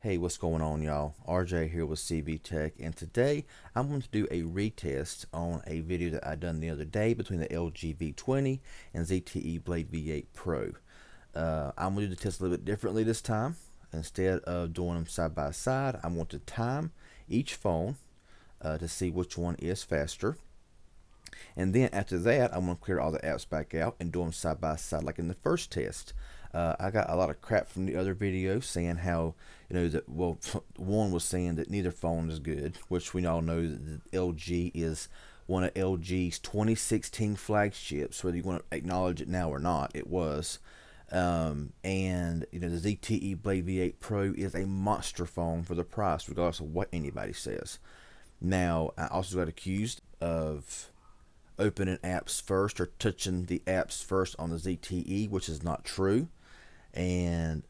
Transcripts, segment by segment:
Hey, what's going on, y'all? RJ here with CV Tech, and today I'm going to do a retest on a video that I done the other day between the LG V20 and ZTE Blade V8 Pro. I'm going to do the test a little bit differently this time. Instead of doing them side by side, I want to time each phone to see which one is faster. And then after that, I'm going to clear all the apps back out and do them side by side like in the first test. I got a lot of crap from the other video saying how, that, well, one was saying that neither phone is good, which we all know that LG is one of LG's 2016 flagships, whether you want to acknowledge it now or not, it was. And the ZTE Blade V8 Pro is a monster phone for the price, regardless of what anybody says. Now, I also got accused of opening apps first or touching the apps first on the ZTE, which is not true. And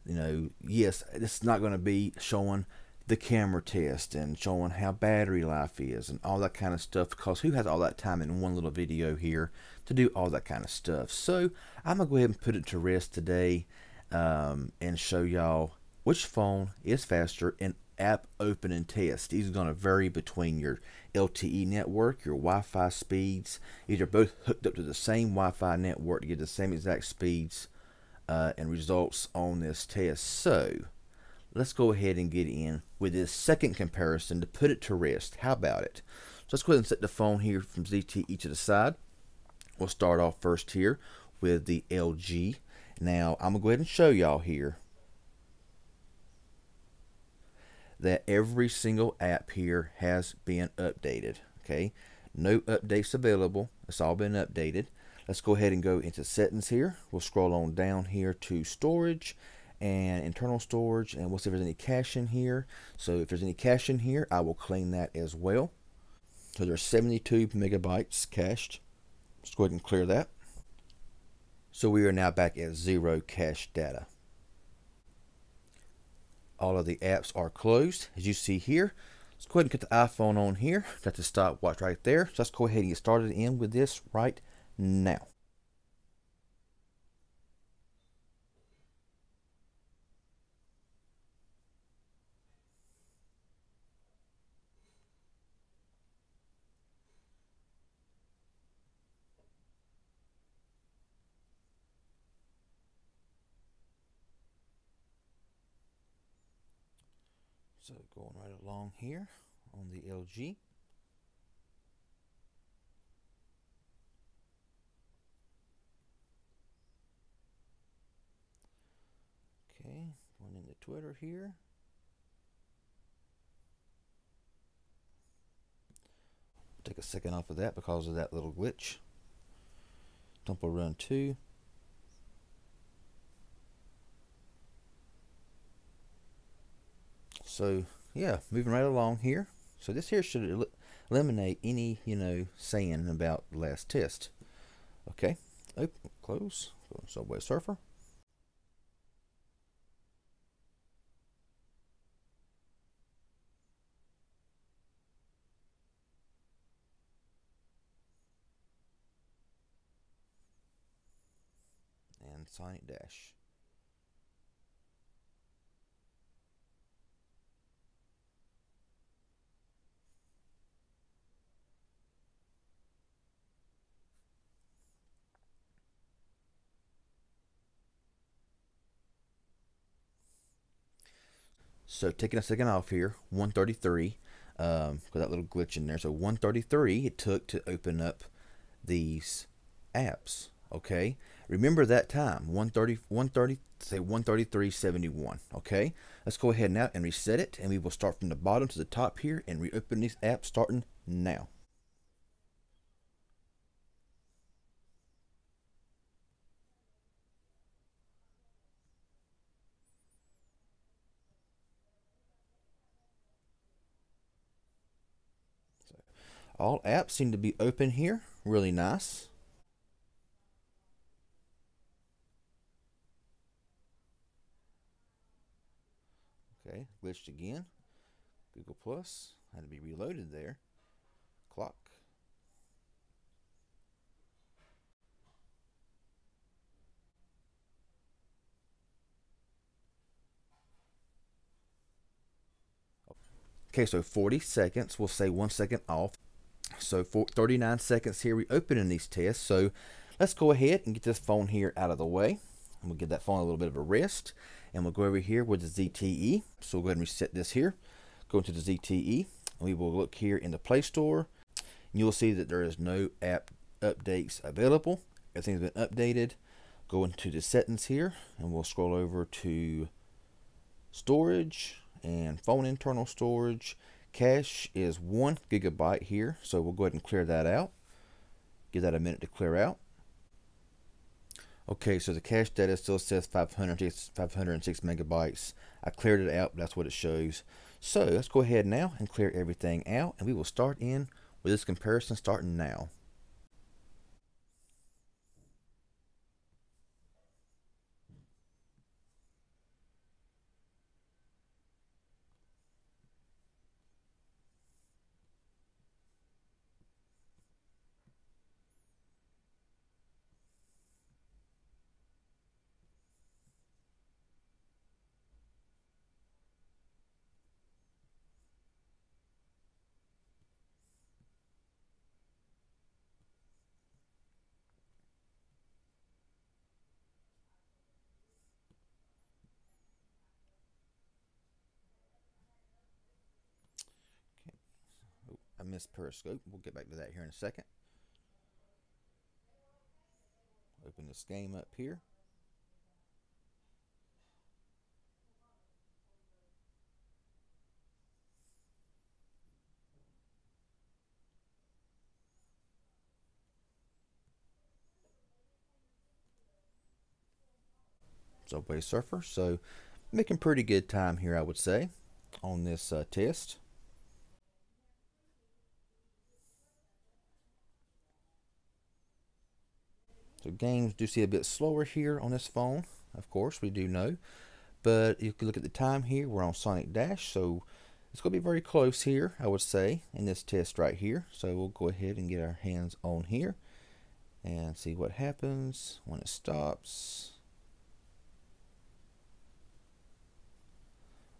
yes, it's not going to be showing the camera test and showing how battery life is and all that kind of stuff, because who has all that time in one little video here to do all that kind of stuff? So I'm gonna go ahead and put it to rest today, and show y'all which phone is faster in app opening test. These are going to vary between your LTE network, your Wi-Fi speeds. These are both hooked up to the same Wi-Fi network to get the same exact speeds and results on this test. So let's go ahead and get in with this second comparison to put it to rest. How about it? So let's go ahead and set the phone here from ZTE to the side. We'll start off first here with the LG. Now I'm gonna go ahead and show y'all here that every single app here has been updated. Okay, no updates available, it's all been updated. Let's go ahead and go into settings here. We'll scroll on down here to storage and internal storage, and we'll see if there's any cache in here. So if there's any cache in here, I will clean that as well. So there's 72 megabytes cached. Let's go ahead and clear that. So we are now back at 0 cache data. All of the apps are closed, as you see here. Let's go ahead and get the iPhone on here. Got the stopwatch right there. So let's go ahead and get started in with this right now. So going right along here on the LG. Okay, going into Twitter here. Take a second off of that because of that little glitch. Temple Run 2. So yeah, moving right along here. So this here should eliminate any, saying about the last test. Okay, open, close, go to Subway Surfer. And Sonic Dash. So taking a second off here, 133, got that little glitch in there. So 133 it took to open up these apps. Okay, remember that time, 130, say 133.71. Okay, let's go ahead now and reset it, and we will start from the bottom to the top here and reopen these apps starting now. So all apps seem to be open here, really nice. Okay, glitched again. Google Plus had to be reloaded there. Clock. Okay, so 40 seconds, we'll say 1 second off. So for 39 seconds here, we open in these tests. So let's go ahead and get this phone here out of the way. And we'll give that phone a little bit of a rest. And we'll go over here with the ZTE. So we'll go ahead and reset this here. Go into the ZTE. And we will look here in the Play Store. And you'll see that there is no app updates available. Everything's been updated. Go into the settings here. And we'll scroll over to storage and phone internal storage. Cache is 1 gigabyte here, so we'll go ahead and clear that out. Give that a minute to clear out. Okay, so the cache data still says 506 megabytes. I cleared it out, but that's what it shows. So let's go ahead now and clear everything out, and we will start in with this comparison starting now. I missed Periscope. We'll get back to that here in a second. Open this game up here. Subway Surfer. So making pretty good time here, I would say, on this test. So games do see a bit slower here on this phone, of course, we do know. But if you look at the time here, we're on Sonic Dash, so it's going to be very close here, I would say, in this test right here. So we'll go ahead and get our hands on here and see what happens when it stops.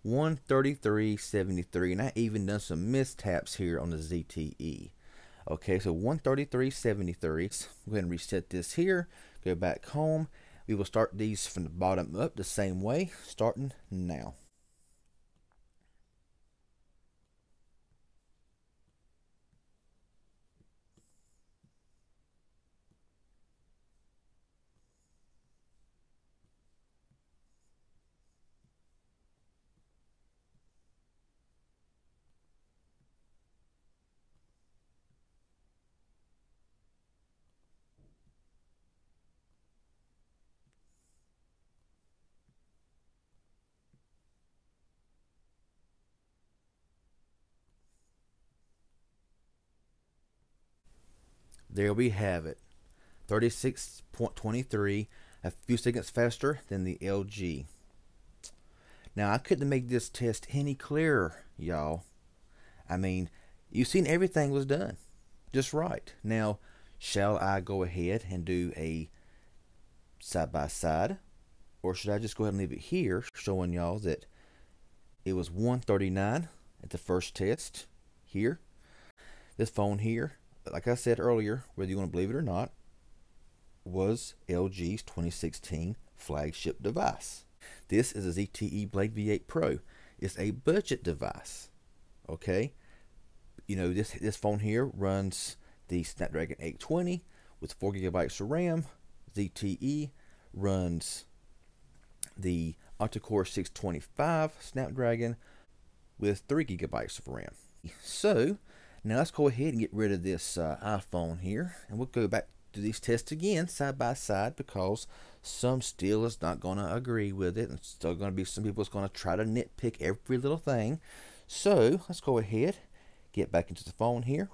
133.73, and I even done some mistaps here on the ZTE. Okay, so 133.73. Go ahead and reset this here. Go back home. We will start these from the bottom up the same way, starting now. There we have it. 36.23, a few seconds faster than the LG. Now, I couldn't make this test any clearer, y'all. I mean, you've seen everything was done just right. Now, shall I go ahead and do a side-by-side? Or should I just go ahead and leave it here, showing y'all that it was 139 at the first test here. This phone here, like I said earlier, whether you want to believe it or not, was LG's 2016 flagship device. This is a ZTE Blade V8 Pro. It's a budget device. Okay, you know, this phone here runs the Snapdragon 820 with 4 gigabytes of RAM. ZTE runs the octa-core 625 Snapdragon with 3 gigabytes of RAM. So now let's go ahead and get rid of this iPhone here, and we'll go back to these tests again side by side, because some still is not going to agree with it, and still going to be some people that's going to try to nitpick every little thing. So let's go ahead, get back into the phone here.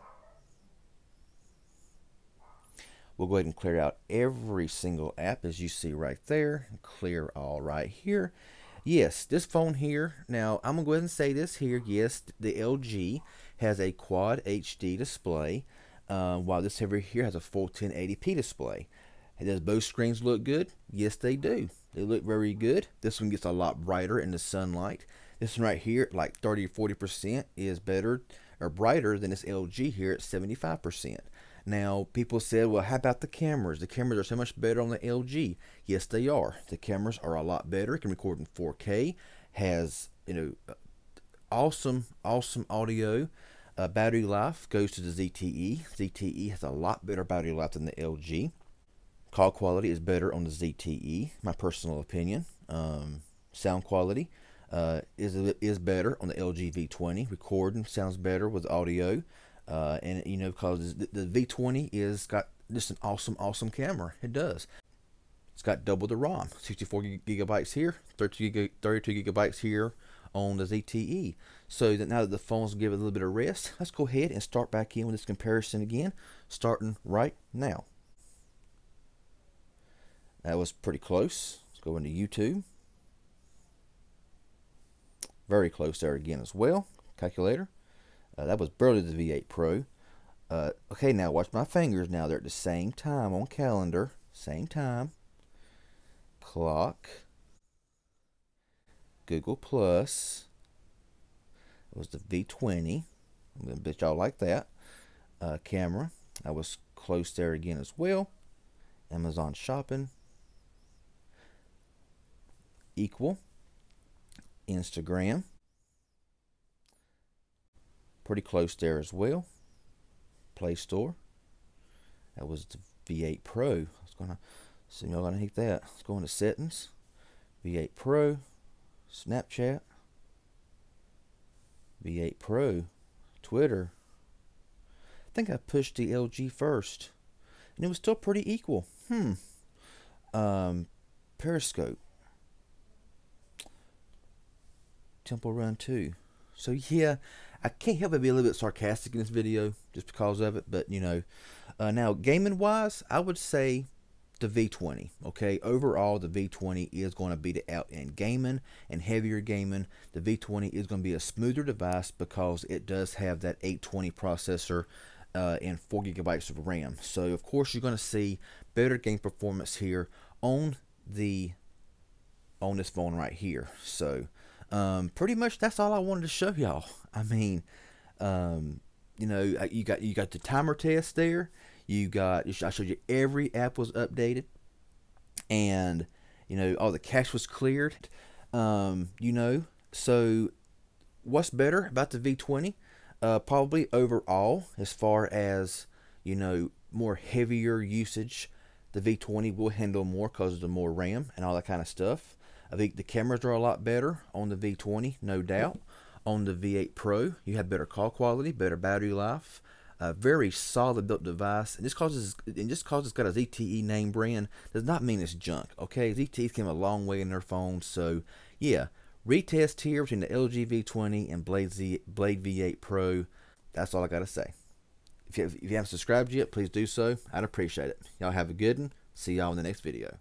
We'll go ahead and clear out every single app, as you see right there, and clear all right here. Yes, this phone here, now I'm going to go ahead and say this here, yes, the LG has a quad HD display, while this over here has a full 1080p display. And does both screens look good? Yes, they do. They look very good. This one gets a lot brighter in the sunlight This one right here, like 30 or 40%, is better or brighter than this LG here at 75%. Now, people said, well, how about the cameras? The cameras are so much better on the LG. Yes, they are. The cameras are a lot better. It can record in 4K, has, awesome audio. Battery life goes to the ZTE. ZTE has a lot better battery life than the LG. Call quality is better on the ZTE, my personal opinion. Sound quality is better on the LG V20. Recording sounds better with audio. And because the V20 is got just an awesome camera. It does. It's got double the ROM, 64 gigabytes here, 32 gigabytes here on the ZTE. So that now that the phones give it a little bit of rest, let's go ahead and start back in with this comparison again, starting right now. That was pretty close. Let's go into YouTube. Very close there again as well. Calculator. That was barely the V8 Pro. Okay, now watch my fingers. Now they're at the same time on calendar. Same time. Clock. Google Plus. It was the V20. I'm going to bet y'all like that. Camera. I was close there again as well. Amazon Shopping. Equal. Instagram. Pretty close there as well. Play Store. That was the V8 Pro. I was gonna see y'all gonna hate that. Let's go into settings. V8 Pro. Snapchat. V8 Pro. Twitter. I think I pushed the LG first, and it was still pretty equal. Periscope. Temple Run 2. So yeah, I can't help but be a little bit sarcastic in this video just because of it. But now gaming wise, I would say the V20. Okay, overall the V20 is going to be the out in gaming and heavier gaming. The V20 is going to be a smoother device because it does have that 820 processor and 4 gigabytes of RAM. So of course you're going to see better game performance here on this phone right here. So pretty much that's all I wanted to show y'all. I mean, you got the timer test there. I showed you every app was updated, and all the cache was cleared. So what's better about the V20? Probably overall, as far as more heavier usage, the V20 will handle more because of the more RAM and all that kind of stuff. I think the cameras are a lot better on the V20, no doubt. On the V8 Pro, you have better call quality, better battery life, a very solid built device. And just cause it's got a ZTE name brand does not mean it's junk. Okay, ZTE's came a long way in their phones. So yeah, retest here between the LG V20 and Blade V8 Pro. That's all I gotta say. If you haven't subscribed yet, please do so. I'd appreciate it. Y'all have a good one. See y'all in the next video.